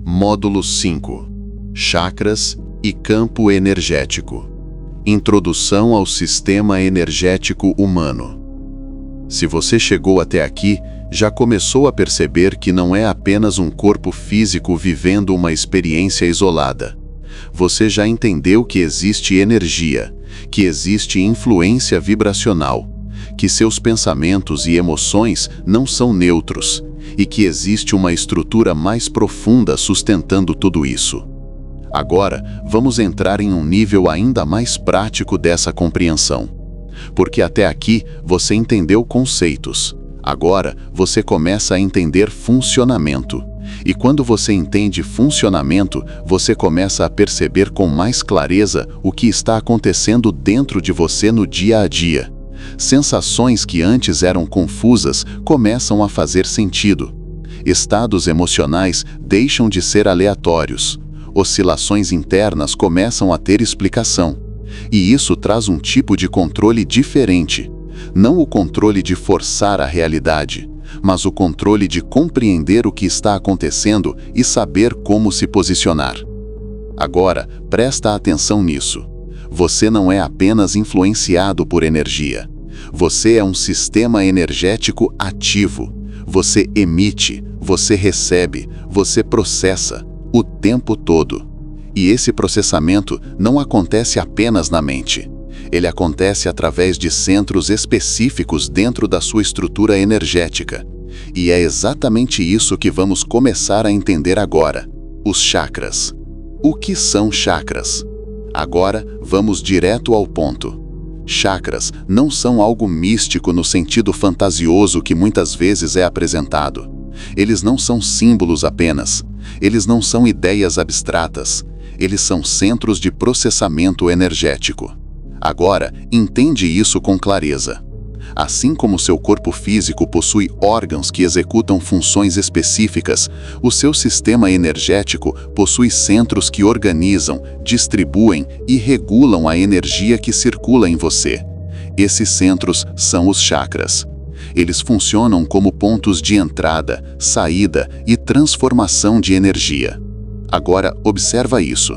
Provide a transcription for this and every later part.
Módulo 5. Chakras e campo energético. Introdução ao sistema energético humano. Se você chegou até aqui, já começou a perceber que não é apenas um corpo físico vivendo uma experiência isolada. Você já entendeu que existe energia, que existe influência vibracional, que seus pensamentos e emoções não são neutros e que existe uma estrutura mais profunda sustentando tudo isso. Agora, vamos entrar em um nível ainda mais prático dessa compreensão. Porque até aqui você entendeu conceitos. Agora você começa a entender funcionamento. E quando você entende funcionamento, você começa a perceber com mais clareza o que está acontecendo dentro de você no dia a dia. Sensações que antes eram confusas começam a fazer sentido. Estados emocionais deixam de ser aleatórios. Oscilações internas começam a ter explicação. E isso traz um tipo de controle diferente. Não o controle de forçar a realidade, mas o controle de compreender o que está acontecendo e saber como se posicionar. Agora, presta atenção nisso. Você não é apenas influenciado por energia. Você é um sistema energético ativo. Você emite, você recebe, você processa, o tempo todo. E esse processamento não acontece apenas na mente. Ele acontece através de centros específicos dentro da sua estrutura energética. E é exatamente isso que vamos começar a entender agora: os chakras. O que são chakras? Agora, vamos direto ao ponto. Chakras não são algo místico no sentido fantasioso que muitas vezes é apresentado. Eles não são símbolos apenas. Eles não são ideias abstratas. Eles são centros de processamento energético. Agora, entende isso com clareza. Assim como seu corpo físico possui órgãos que executam funções específicas, o seu sistema energético possui centros que organizam, distribuem e regulam a energia que circula em você. Esses centros são os chakras. Eles funcionam como pontos de entrada, saída e transformação de energia. Agora, observa isso.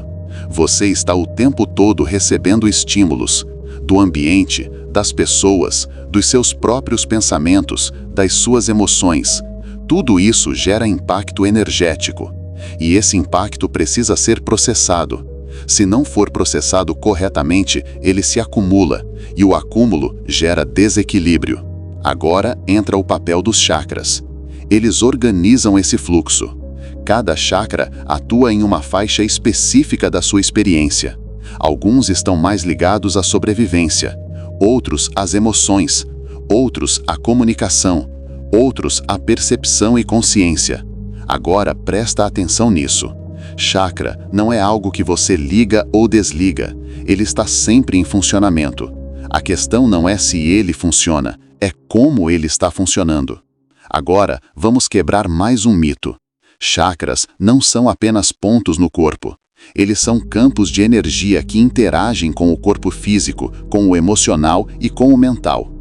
Você está o tempo todo recebendo estímulos do ambiente, das pessoas, dos seus próprios pensamentos, das suas emoções. Tudo isso gera impacto energético. E esse impacto precisa ser processado. Se não for processado corretamente, ele se acumula, e o acúmulo gera desequilíbrio. Agora entra o papel dos chakras. Eles organizam esse fluxo. Cada chakra atua em uma faixa específica da sua experiência. Alguns estão mais ligados à sobrevivência, outros às emoções, outros à comunicação, outros à percepção e consciência. Agora presta atenção nisso. Chakra não é algo que você liga ou desliga, ele está sempre em funcionamento. A questão não é se ele funciona, é como ele está funcionando. Agora vamos quebrar mais um mito. Chakras não são apenas pontos no corpo. Eles são campos de energia que interagem com o corpo físico, com o emocional e com o mental.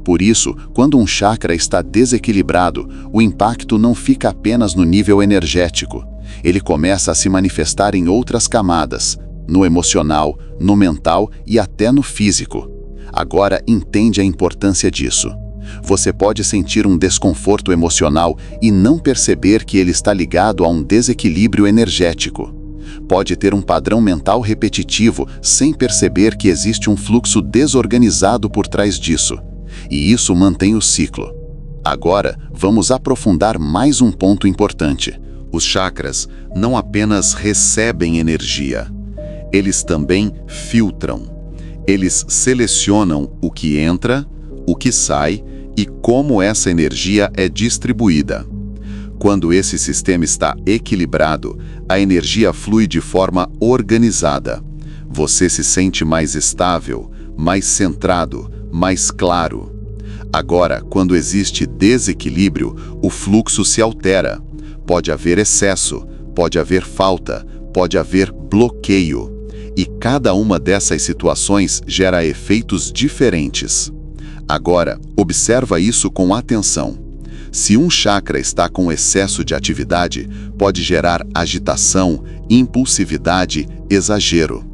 Por isso, quando um chakra está desequilibrado, o impacto não fica apenas no nível energético. Ele começa a se manifestar em outras camadas, no emocional, no mental e até no físico. Agora entende a importância disso. Você pode sentir um desconforto emocional e não perceber que ele está ligado a um desequilíbrio energético. Pode ter um padrão mental repetitivo sem perceber que existe um fluxo desorganizado por trás disso. E isso mantém o ciclo. Agora, vamos aprofundar mais um ponto importante. Os chakras não apenas recebem energia, eles também filtram. Eles selecionam o que entra, o que sai e como essa energia é distribuída. Quando esse sistema está equilibrado, a energia flui de forma organizada. Você se sente mais estável, mais centrado, mais claro. Agora, quando existe desequilíbrio, o fluxo se altera. Pode haver excesso, pode haver falta, pode haver bloqueio. E cada uma dessas situações gera efeitos diferentes. Agora, observa isso com atenção. Se um chakra está com excesso de atividade, pode gerar agitação, impulsividade, exagero.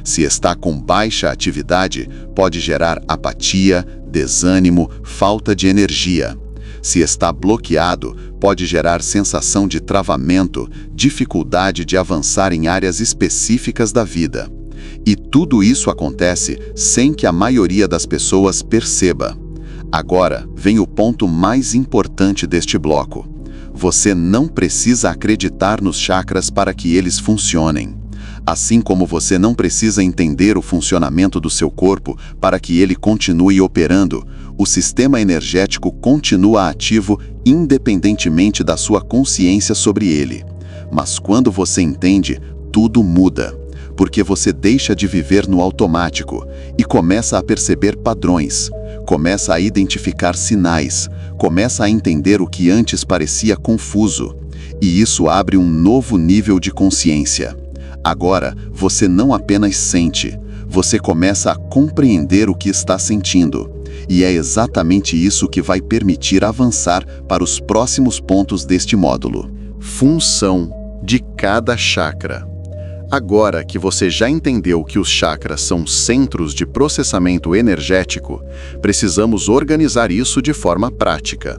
Se está com baixa atividade, pode gerar apatia, desânimo, falta de energia. Se está bloqueado, pode gerar sensação de travamento, dificuldade de avançar em áreas específicas da vida. E tudo isso acontece sem que a maioria das pessoas perceba. Agora vem o ponto mais importante deste bloco. Você não precisa acreditar nos chakras para que eles funcionem. Assim como você não precisa entender o funcionamento do seu corpo para que ele continue operando, o sistema energético continua ativo independentemente da sua consciência sobre ele. Mas quando você entende, tudo muda, porque você deixa de viver no automático e começa a perceber padrões, começa a identificar sinais, começa a entender o que antes parecia confuso. E isso abre um novo nível de consciência. Agora, você não apenas sente, você começa a compreender o que está sentindo. E é exatamente isso que vai permitir avançar para os próximos pontos deste módulo. Função de cada chakra. Agora que você já entendeu que os chakras são centros de processamento energético, precisamos organizar isso de forma prática.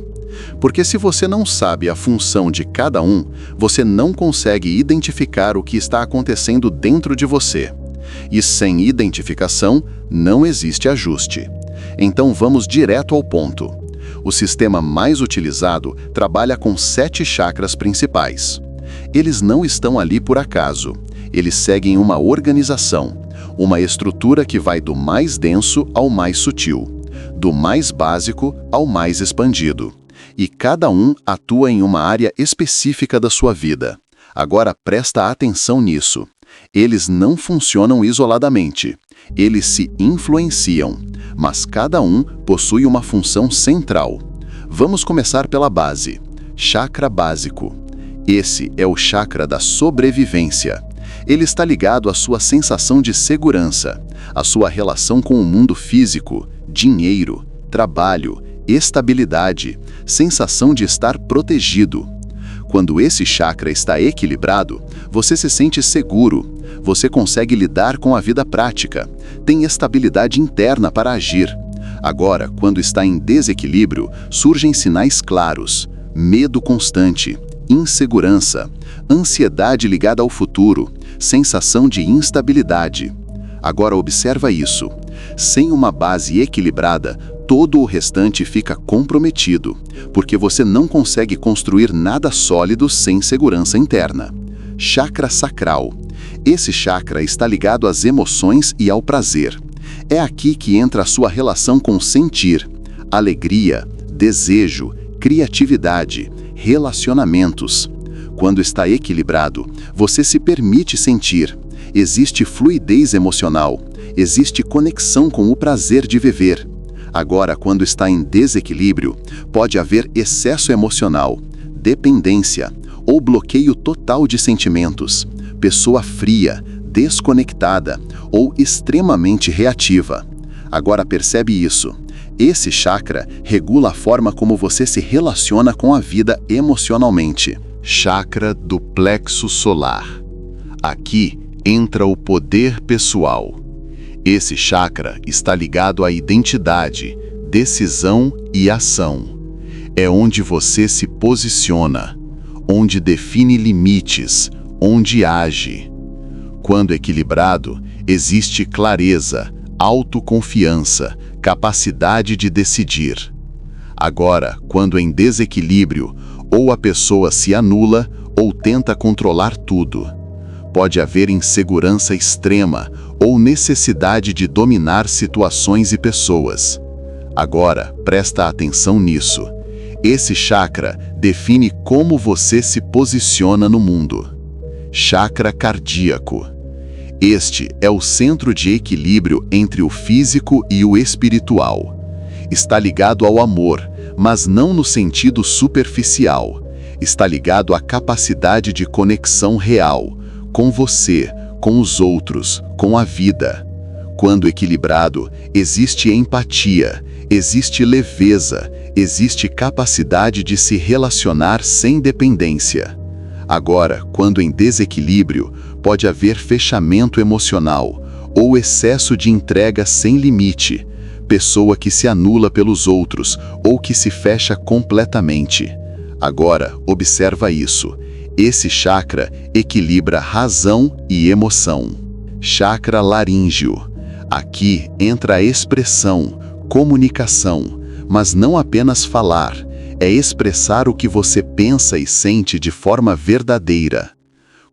Porque se você não sabe a função de cada um, você não consegue identificar o que está acontecendo dentro de você. E sem identificação, não existe ajuste. Então vamos direto ao ponto. O sistema mais utilizado trabalha com 7 chakras principais. Eles não estão ali por acaso. Eles seguem uma organização, uma estrutura que vai do mais denso ao mais sutil, do mais básico ao mais expandido. E cada um atua em uma área específica da sua vida. Agora presta atenção nisso. Eles não funcionam isoladamente. Eles se influenciam, mas cada um possui uma função central. Vamos começar pela base. Chakra básico. Esse é o chakra da sobrevivência. Ele está ligado à sua sensação de segurança, à sua relação com o mundo físico, dinheiro, trabalho, estabilidade, sensação de estar protegido. Quando esse chakra está equilibrado, você se sente seguro, você consegue lidar com a vida prática, tem estabilidade interna para agir. Agora, quando está em desequilíbrio, surgem sinais claros: medo constante, insegurança, ansiedade ligada ao futuro, sensação de instabilidade. Agora observa isso. Sem uma base equilibrada, todo o restante fica comprometido, porque você não consegue construir nada sólido sem segurança interna. Chakra sacral. Esse chakra está ligado às emoções e ao prazer. É aqui que entra a sua relação com sentir, alegria, desejo, criatividade, relacionamentos. Quando está equilibrado, você se permite sentir. Existe fluidez emocional, existe conexão com o prazer de viver. Agora, quando está em desequilíbrio, pode haver excesso emocional, dependência ou bloqueio total de sentimentos, pessoa fria, desconectada ou extremamente reativa. Agora percebe isso. Esse chakra regula a forma como você se relaciona com a vida emocionalmente. Chakra do plexo solar. Aqui entra o poder pessoal. Esse chakra está ligado à identidade, decisão e ação. É onde você se posiciona, onde define limites, onde age. Quando equilibrado, existe clareza, autoconfiança, capacidade de decidir. Agora, quando em desequilíbrio, ou a pessoa se anula ou tenta controlar tudo. Pode haver insegurança extrema ou necessidade de dominar situações e pessoas. Agora, presta atenção nisso. Esse chakra define como você se posiciona no mundo. Chakra cardíaco. Este é o centro de equilíbrio entre o físico e o espiritual. Está ligado ao amor, mas não no sentido superficial. Está ligado à capacidade de conexão real, com você, com os outros, com a vida. Quando equilibrado, existe empatia, existe leveza, existe capacidade de se relacionar sem dependência. Agora, quando em desequilíbrio, pode haver fechamento emocional ou excesso de entrega sem limite, pessoa que se anula pelos outros ou que se fecha completamente. Agora, observa isso. Esse chakra equilibra razão e emoção. Chakra laríngeo. Aqui entra a expressão, comunicação, mas não apenas falar, é expressar o que você pensa e sente de forma verdadeira.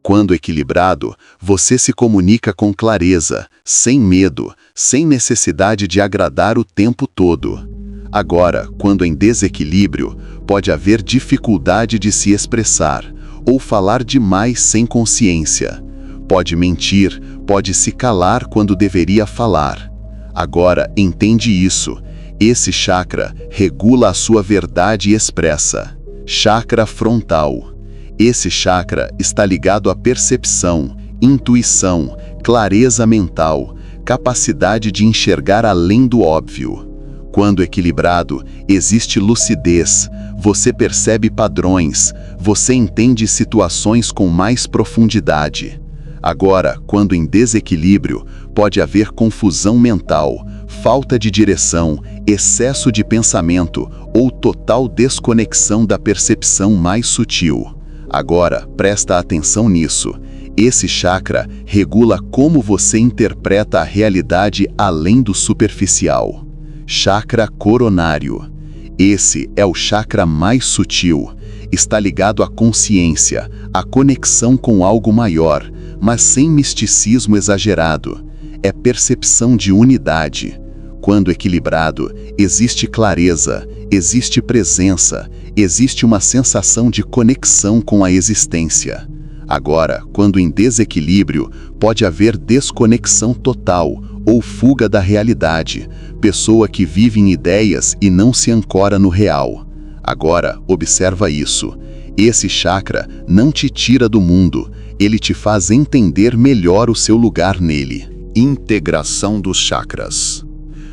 Quando equilibrado, você se comunica com clareza, sem medo, sem necessidade de agradar o tempo todo. Agora, quando em desequilíbrio, pode haver dificuldade de se expressar, ou falar demais sem consciência. Pode mentir, pode se calar quando deveria falar. Agora, entende isso. Esse chakra regula a sua verdade e expressa. Chakra frontal. Esse chakra está ligado à percepção, intuição, clareza mental, capacidade de enxergar além do óbvio. Quando equilibrado, existe lucidez, você percebe padrões, você entende situações com mais profundidade. Agora, quando em desequilíbrio, pode haver confusão mental, falta de direção, excesso de pensamento ou total desconexão da percepção mais sutil. Agora, presta atenção nisso. Esse chakra regula como você interpreta a realidade além do superficial. Chakra coronário. Esse é o chakra mais sutil. Está ligado à consciência, à conexão com algo maior, mas sem misticismo exagerado. É percepção de unidade. Quando equilibrado, existe clareza, existe presença, existe uma sensação de conexão com a existência. Agora, quando em desequilíbrio, pode haver desconexão total ou fuga da realidade, pessoa que vive em ideias e não se ancora no real. Agora, observa isso. Esse chakra não te tira do mundo, ele te faz entender melhor o seu lugar nele. Integração dos chakras.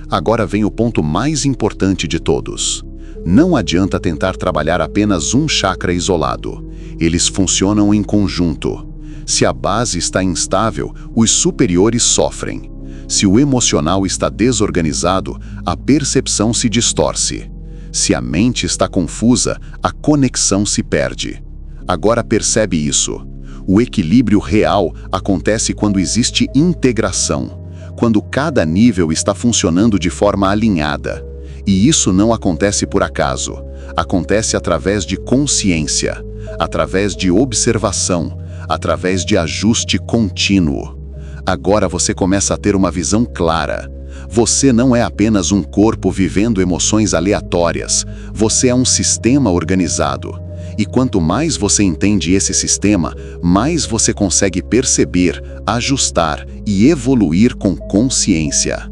Agora vem o ponto mais importante de todos. Não adianta tentar trabalhar apenas um chakra isolado. Eles funcionam em conjunto. Se a base está instável, os superiores sofrem. Se o emocional está desorganizado, a percepção se distorce. Se a mente está confusa, a conexão se perde. Agora percebe isso. O equilíbrio real acontece quando existe integração, quando cada nível está funcionando de forma alinhada. E isso não acontece por acaso. Acontece através de consciência, através de observação, através de ajuste contínuo. Agora você começa a ter uma visão clara. Você não é apenas um corpo vivendo emoções aleatórias. Você é um sistema organizado. E quanto mais você entende esse sistema, mais você consegue perceber, ajustar e evoluir com consciência.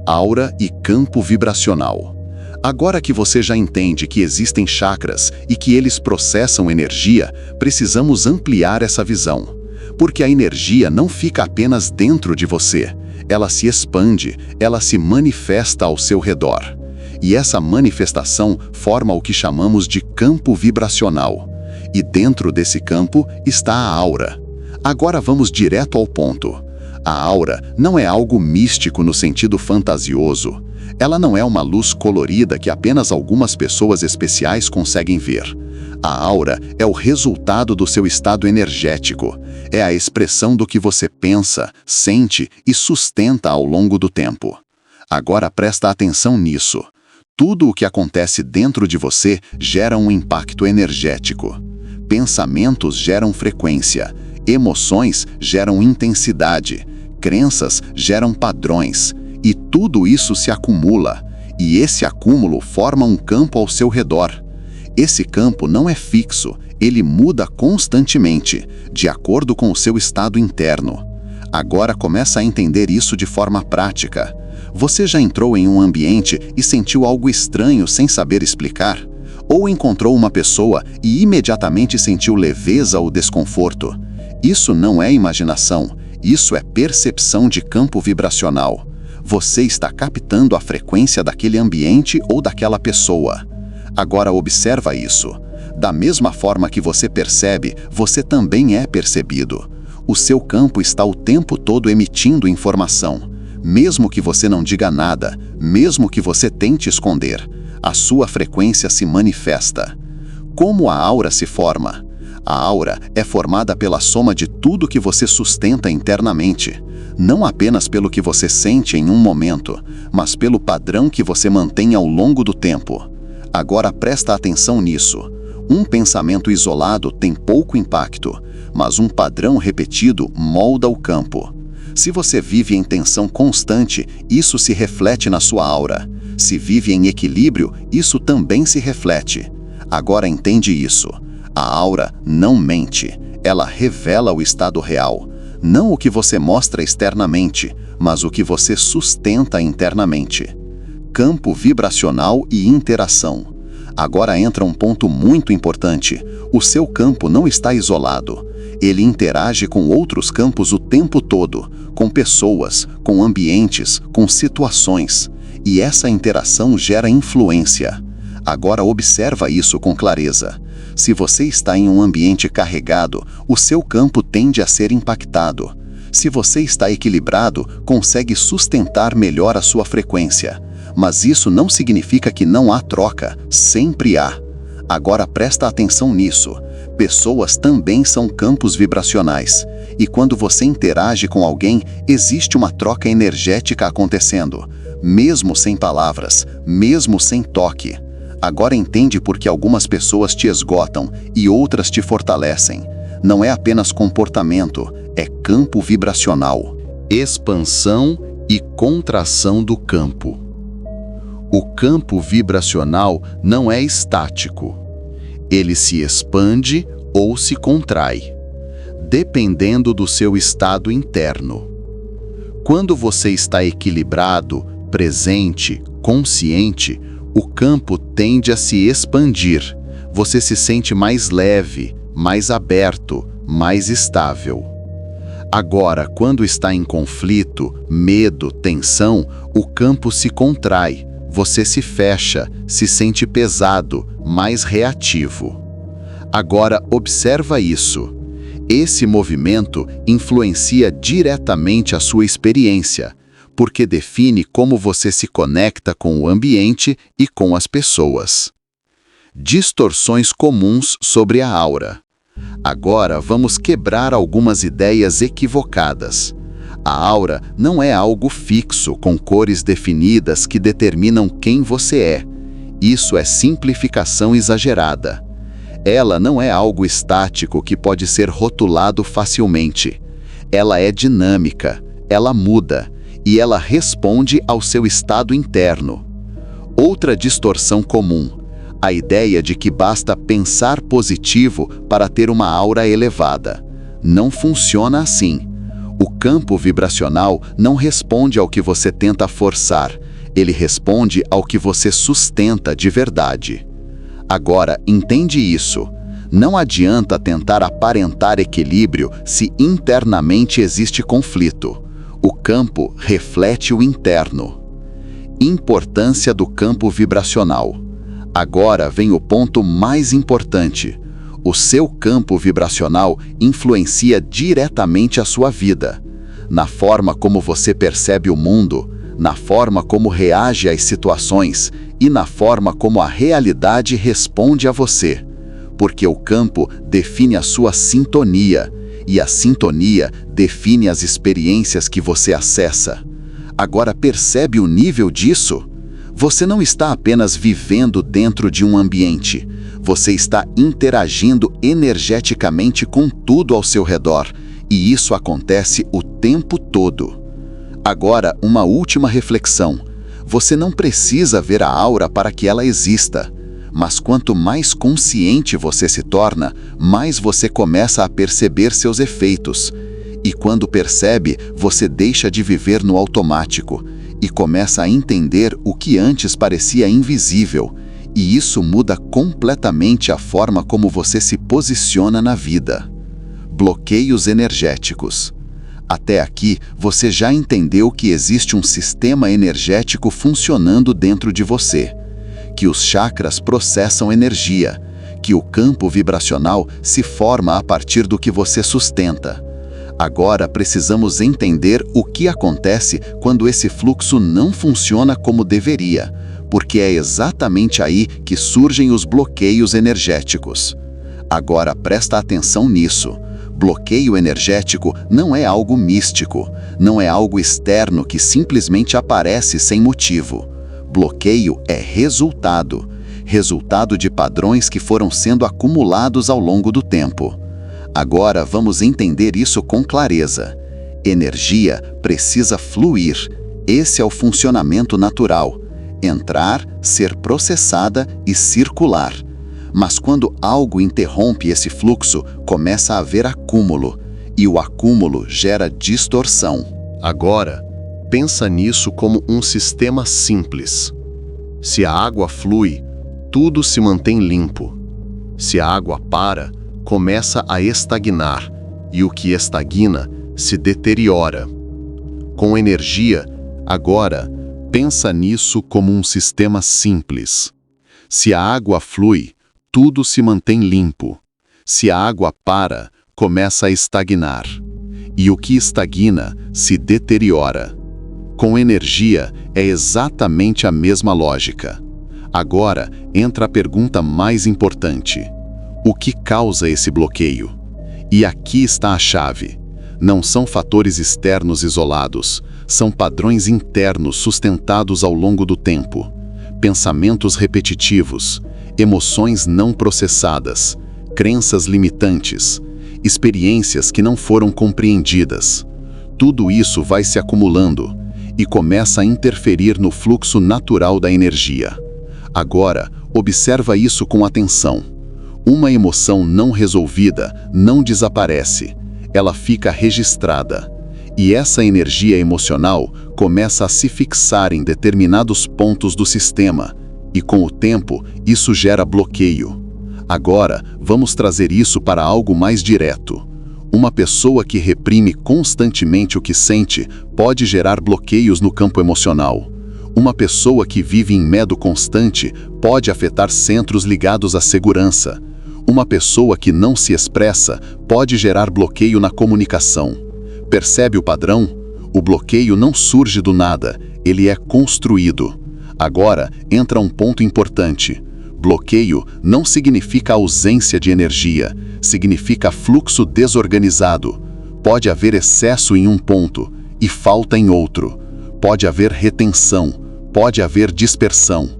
Aura e campo vibracional. Agora que você já entende que existem chakras e que eles processam energia, precisamos ampliar essa visão. Porque a energia não fica apenas dentro de você. Ela se expande, ela se manifesta ao seu redor. E essa manifestação forma o que chamamos de campo vibracional. E dentro desse campo está a aura. Agora vamos direto ao ponto. A aura não é algo místico no sentido fantasioso. Ela não é uma luz colorida que apenas algumas pessoas especiais conseguem ver. A aura é o resultado do seu estado energético. É a expressão do que você pensa, sente e sustenta ao longo do tempo. Agora presta atenção nisso. Tudo o que acontece dentro de você gera um impacto energético. Pensamentos geram frequência, emoções geram intensidade, crenças geram padrões, e tudo isso se acumula, e esse acúmulo forma um campo ao seu redor. Esse campo não é fixo, ele muda constantemente, de acordo com o seu estado interno. Agora começa a entender isso de forma prática. Você já entrou em um ambiente e sentiu algo estranho sem saber explicar? Ou encontrou uma pessoa e imediatamente sentiu leveza ou desconforto? Isso não é imaginação, isso é percepção de campo vibracional. Você está captando a frequência daquele ambiente ou daquela pessoa. Agora observa isso. Da mesma forma que você percebe, você também é percebido. O seu campo está o tempo todo emitindo informação. Mesmo que você não diga nada, mesmo que você tente esconder, a sua frequência se manifesta. Como a aura se forma? A aura é formada pela soma de tudo que você sustenta internamente, não apenas pelo que você sente em um momento, mas pelo padrão que você mantém ao longo do tempo. Agora presta atenção nisso. Um pensamento isolado tem pouco impacto, mas um padrão repetido molda o campo. Se você vive em tensão constante, isso se reflete na sua aura. Se vive em equilíbrio, isso também se reflete. Agora entende isso. A aura não mente, ela revela o estado real. Não o que você mostra externamente, mas o que você sustenta internamente. Campo vibracional e interação. Agora entra um ponto muito importante. O seu campo não está isolado. Ele interage com outros campos o tempo todo, com pessoas, com ambientes, com situações. E essa interação gera influência. Agora observa isso com clareza. Se você está em um ambiente carregado, o seu campo tende a ser impactado. Se você está equilibrado, consegue sustentar melhor a sua frequência. Mas isso não significa que não há troca, sempre há. Agora presta atenção nisso. Pessoas também são campos vibracionais. E quando você interage com alguém, existe uma troca energética acontecendo. Mesmo sem palavras, mesmo sem toque. Agora entende por que algumas pessoas te esgotam e outras te fortalecem. Não é apenas comportamento, é campo vibracional. Expansão e contração do campo. O campo vibracional não é estático. Ele se expande ou se contrai, dependendo do seu estado interno. Quando você está equilibrado, presente, consciente, o campo tende a se expandir. Você se sente mais leve, mais aberto, mais estável. Agora, quando está em conflito, medo, tensão, o campo se contrai. Você se fecha, se sente pesado, mais reativo. Agora, observa isso. Esse movimento influencia diretamente a sua experiência, porque define como você se conecta com o ambiente e com as pessoas. Distorções comuns sobre a aura. Agora vamos quebrar algumas ideias equivocadas. A aura não é algo fixo com cores definidas que determinam quem você é. Isso é simplificação exagerada. Ela não é algo estático que pode ser rotulado facilmente. Ela é dinâmica, ela muda, e ela responde ao seu estado interno. Outra distorção comum, a ideia de que basta pensar positivo para ter uma aura elevada. Não funciona assim. O campo vibracional não responde ao que você tenta forçar, ele responde ao que você sustenta de verdade. Agora, entende isso. Não adianta tentar aparentar equilíbrio se internamente existe conflito. O campo reflete o interno. Importância do campo vibracional. Agora vem o ponto mais importante. O seu campo vibracional influencia diretamente a sua vida, na forma como você percebe o mundo, na forma como reage às situações e na forma como a realidade responde a você. Porque o campo define a sua sintonia, e a sintonia define as experiências que você acessa. Agora percebe o nível disso? Você não está apenas vivendo dentro de um ambiente. Você está interagindo energeticamente com tudo ao seu redor, e isso acontece o tempo todo. Agora, uma última reflexão. Você não precisa ver a aura para que ela exista. Mas quanto mais consciente você se torna, mais você começa a perceber seus efeitos. E quando percebe, você deixa de viver no automático e começa a entender o que antes parecia invisível. E isso muda completamente a forma como você se posiciona na vida. Bloqueios energéticos. Até aqui, você já entendeu que existe um sistema energético funcionando dentro de você, que os chakras processam energia, que o campo vibracional se forma a partir do que você sustenta. Agora precisamos entender o que acontece quando esse fluxo não funciona como deveria, porque é exatamente aí que surgem os bloqueios energéticos. Agora presta atenção nisso. Bloqueio energético não é algo místico, não é algo externo que simplesmente aparece sem motivo. Bloqueio é resultado de padrões que foram sendo acumulados ao longo do tempo. Agora vamos entender isso com clareza. Energia precisa fluir. Esse é o funcionamento natural. Entrar, ser processada e circular. Mas quando algo interrompe esse fluxo, começa a haver acúmulo. E o acúmulo gera distorção. Agora, pensa nisso como um sistema simples. Se a água flui, tudo se mantém limpo. Se a água para, começa a estagnar, e o que estagna se deteriora. Com energia, agora, pensa nisso como um sistema simples. Se a água flui, tudo se mantém limpo. Se a água para, começa a estagnar, e o que estagna se deteriora. Com energia, é exatamente a mesma lógica. Agora, entra a pergunta mais importante. O que causa esse bloqueio? E aqui está a chave. Não são fatores externos isolados, são padrões internos sustentados ao longo do tempo. Pensamentos repetitivos, emoções não processadas, crenças limitantes, experiências que não foram compreendidas. Tudo isso vai se acumulando e começa a interferir no fluxo natural da energia. Agora, observa isso com atenção. Uma emoção não resolvida não desaparece, ela fica registrada. E essa energia emocional começa a se fixar em determinados pontos do sistema, e com o tempo isso gera bloqueio. Agora, vamos trazer isso para algo mais direto. Uma pessoa que reprime constantemente o que sente pode gerar bloqueios no campo emocional. Uma pessoa que vive em medo constante pode afetar centros ligados à segurança. Uma pessoa que não se expressa pode gerar bloqueio na comunicação. Percebe o padrão? O bloqueio não surge do nada, ele é construído. Agora entra um ponto importante. Bloqueio não significa ausência de energia, significa fluxo desorganizado. Pode haver excesso em um ponto e falta em outro. Pode haver retenção, pode haver dispersão.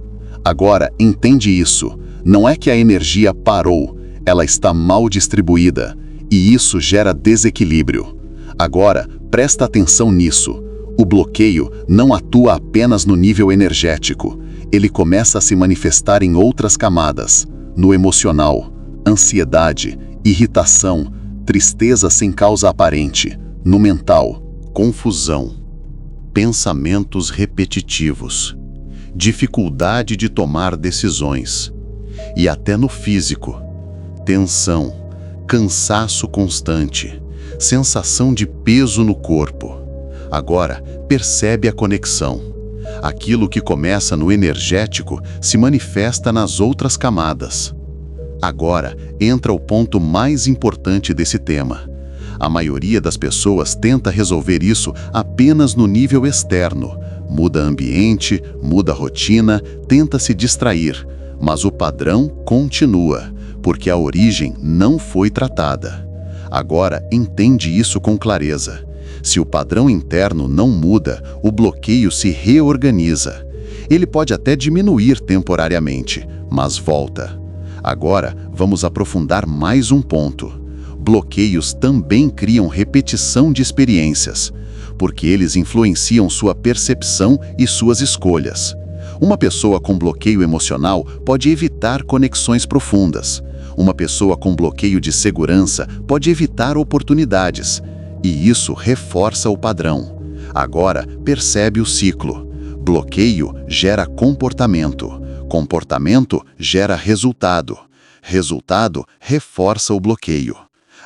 Agora, entende isso. Não é que a energia parou, ela está mal distribuída, e isso gera desequilíbrio. Agora, presta atenção nisso. O bloqueio não atua apenas no nível energético. Ele começa a se manifestar em outras camadas, no emocional, ansiedade, irritação, tristeza sem causa aparente, no mental, confusão, pensamentos repetitivos, dificuldade de tomar decisões, e até no físico, tensão, cansaço constante, sensação de peso no corpo. Agora, percebe a conexão. Aquilo que começa no energético se manifesta nas outras camadas. Agora, entra o ponto mais importante desse tema. A maioria das pessoas tenta resolver isso apenas no nível externo. Muda ambiente, muda rotina, tenta se distrair, mas o padrão continua, porque a origem não foi tratada. Agora, entende isso com clareza. Se o padrão interno não muda, o bloqueio se reorganiza. Ele pode até diminuir temporariamente, mas volta. Agora, vamos aprofundar mais um ponto. Bloqueios também criam repetição de experiências, porque eles influenciam sua percepção e suas escolhas. Uma pessoa com bloqueio emocional pode evitar conexões profundas. Uma pessoa com bloqueio de segurança pode evitar oportunidades. E isso reforça o padrão. Agora, percebe o ciclo. Bloqueio gera comportamento. Comportamento gera resultado. Resultado reforça o bloqueio.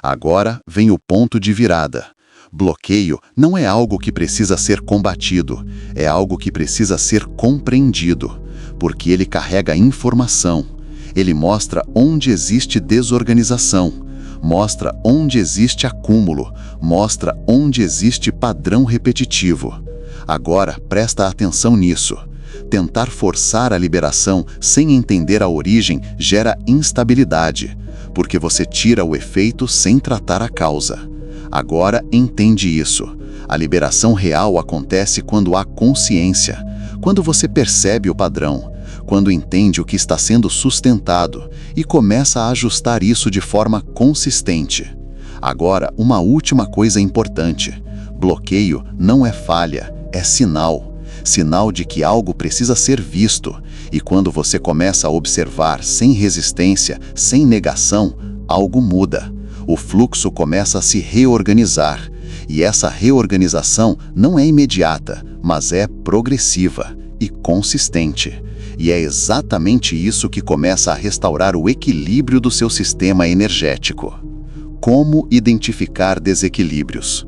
Agora vem o ponto de virada. Bloqueio não é algo que precisa ser combatido, é algo que precisa ser compreendido. porque ele carrega informação. Ele mostra onde existe desorganização, mostra onde existe acúmulo, mostra onde existe padrão repetitivo. Agora, presta atenção nisso. Tentar forçar a liberação sem entender a origem gera instabilidade, porque você tira o efeito sem tratar a causa. Agora entende isso. A liberação real acontece quando há consciência, quando você percebe o padrão, quando entende o que está sendo sustentado e começa a ajustar isso de forma consistente. Agora, uma última coisa importante. Bloqueio não é falha, é sinal. Sinal de que algo precisa ser visto, e quando você começa a observar sem resistência, sem negação, algo muda. O fluxo começa a se reorganizar, e essa reorganização não é imediata, mas é progressiva e consistente. E é exatamente isso que começa a restaurar o equilíbrio do seu sistema energético. Como identificar desequilíbrios?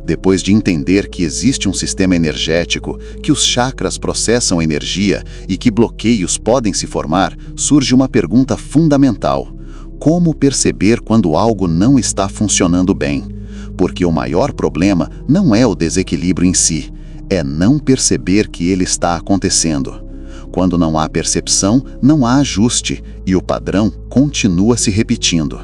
Depois de entender que existe um sistema energético, que os chakras processam energia e que bloqueios podem se formar, surge uma pergunta fundamental: como perceber quando algo não está funcionando bem? Porque o maior problema não é o desequilíbrio em si, é não perceber que ele está acontecendo. Quando não há percepção, não há ajuste e o padrão continua se repetindo.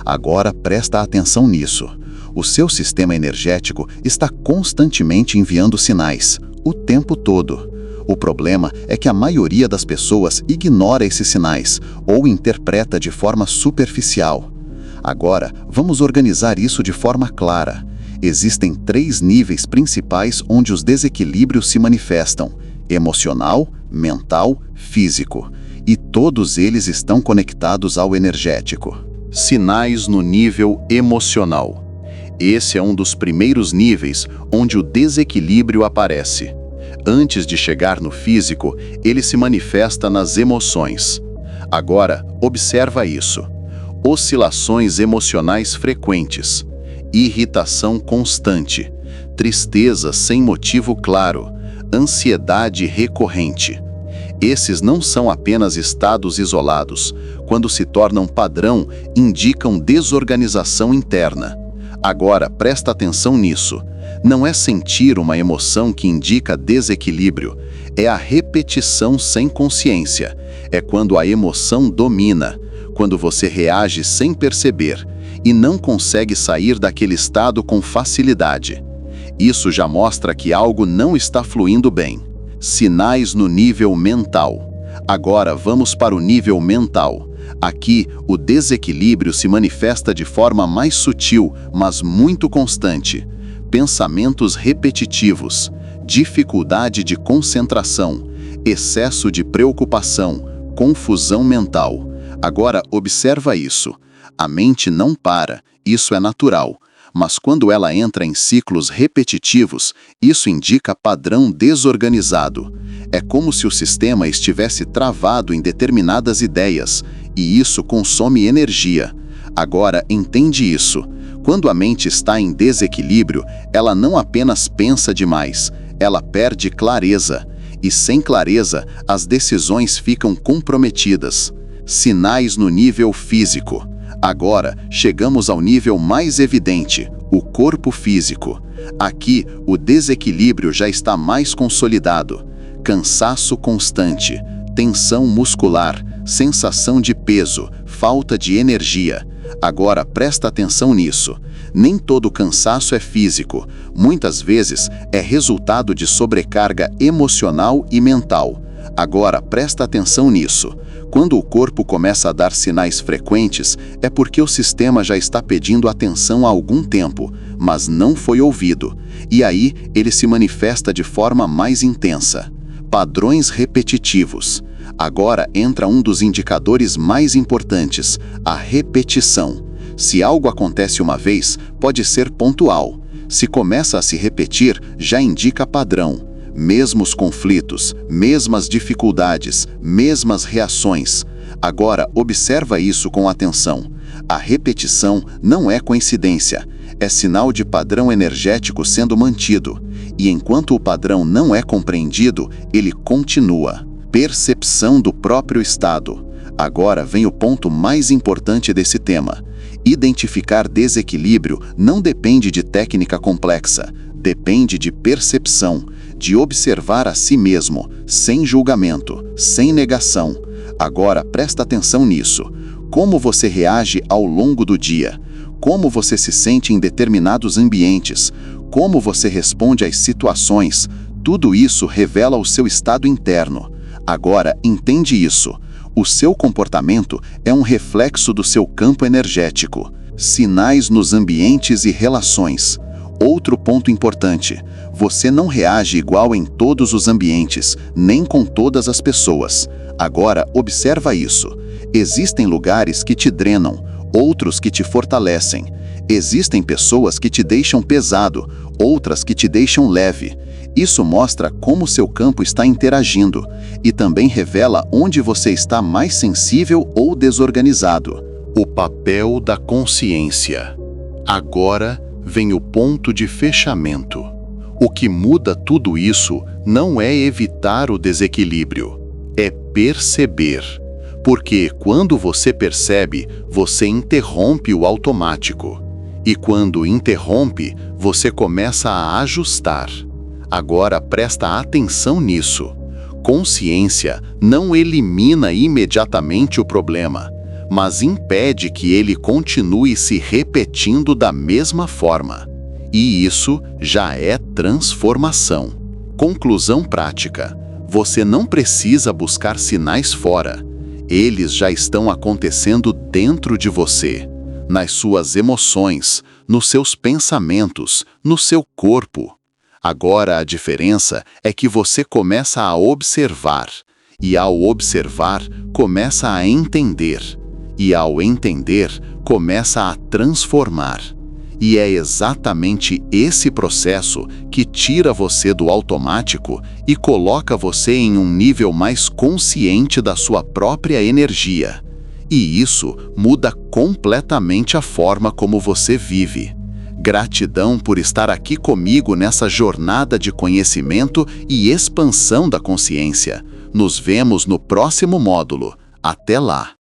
Agora presta atenção nisso. O seu sistema energético está constantemente enviando sinais, o tempo todo. O problema é que a maioria das pessoas ignora esses sinais ou interpreta de forma superficial. Agora, vamos organizar isso de forma clara. Existem 3 níveis principais onde os desequilíbrios se manifestam: emocional, mental, físico. E todos eles estão conectados ao energético. Sinais no nível emocional. Esse é um dos primeiros níveis onde o desequilíbrio aparece. Antes de chegar no físico, ele se manifesta nas emoções. Agora, observa isso. Oscilações emocionais frequentes, irritação constante, tristeza sem motivo claro, ansiedade recorrente. Esses não são apenas estados isolados. Quando se tornam padrão, indicam desorganização interna. Agora, presta atenção nisso. Não é sentir uma emoção que indica desequilíbrio, é a repetição sem consciência. É quando a emoção domina, quando você reage sem perceber e não consegue sair daquele estado com facilidade. Isso já mostra que algo não está fluindo bem. Sinais no nível mental. Agora vamos para o nível mental. Aqui, o desequilíbrio se manifesta de forma mais sutil, mas muito constante. Pensamentos repetitivos, dificuldade de concentração, excesso de preocupação, confusão mental. Agora, observa isso. A mente não para, isso é natural. Mas quando ela entra em ciclos repetitivos, isso indica padrão desorganizado. É como se o sistema estivesse travado em determinadas ideias, e isso consome energia. Agora, entende isso. Quando a mente está em desequilíbrio, ela não apenas pensa demais, ela perde clareza. E sem clareza, as decisões ficam comprometidas. Sinais no nível físico. Agora, chegamos ao nível mais evidente, o corpo físico. Aqui, o desequilíbrio já está mais consolidado. Cansaço constante, tensão muscular, sensação de peso, falta de energia. Agora, presta atenção nisso. Nem todo cansaço é físico. Muitas vezes, é resultado de sobrecarga emocional e mental. Agora, presta atenção nisso. Quando o corpo começa a dar sinais frequentes, é porque o sistema já está pedindo atenção há algum tempo, mas não foi ouvido. E aí, ele se manifesta de forma mais intensa. Padrões repetitivos. Agora entra um dos indicadores mais importantes, a repetição. Se algo acontece uma vez, pode ser pontual. Se começa a se repetir, já indica padrão. Mesmos conflitos, mesmas dificuldades, mesmas reações. Agora, observa isso com atenção. A repetição não é coincidência, é sinal de padrão energético sendo mantido. E enquanto o padrão não é compreendido, ele continua. Percepção do próprio estado. Agora vem o ponto mais importante desse tema. Identificar desequilíbrio não depende de técnica complexa, depende de percepção, de observar a si mesmo, sem julgamento, sem negação. Agora presta atenção nisso. Como você reage ao longo do dia? Como você se sente em determinados ambientes? Como você responde às situações? Tudo isso revela o seu estado interno. Agora entende isso. O seu comportamento é um reflexo do seu campo energético. Sinais nos ambientes e relações. Outro ponto importante: você não reage igual em todos os ambientes, nem com todas as pessoas. Agora, observa isso. Existem lugares que te drenam, outros que te fortalecem. Existem pessoas que te deixam pesado, outras que te deixam leve. Isso mostra como seu campo está interagindo e também revela onde você está mais sensível ou desorganizado. O papel da consciência. Agora vem o ponto de fechamento. O que muda tudo isso não é evitar o desequilíbrio, é perceber. Porque quando você percebe, você interrompe o automático. E quando interrompe, você começa a ajustar. Agora presta atenção nisso. Consciência não elimina imediatamente o problema, mas impede que ele continue se repetindo da mesma forma. E isso já é transformação. Conclusão prática: você não precisa buscar sinais fora. Eles já estão acontecendo dentro de você, nas suas emoções, nos seus pensamentos, no seu corpo. Agora a diferença é que você começa a observar, e ao observar, começa a entender, e ao entender, começa a transformar. E é exatamente esse processo que tira você do automático e coloca você em um nível mais consciente da sua própria energia. E isso muda completamente a forma como você vive. Gratidão por estar aqui comigo nessa jornada de conhecimento e expansão da consciência. Nos vemos no próximo módulo. Até lá!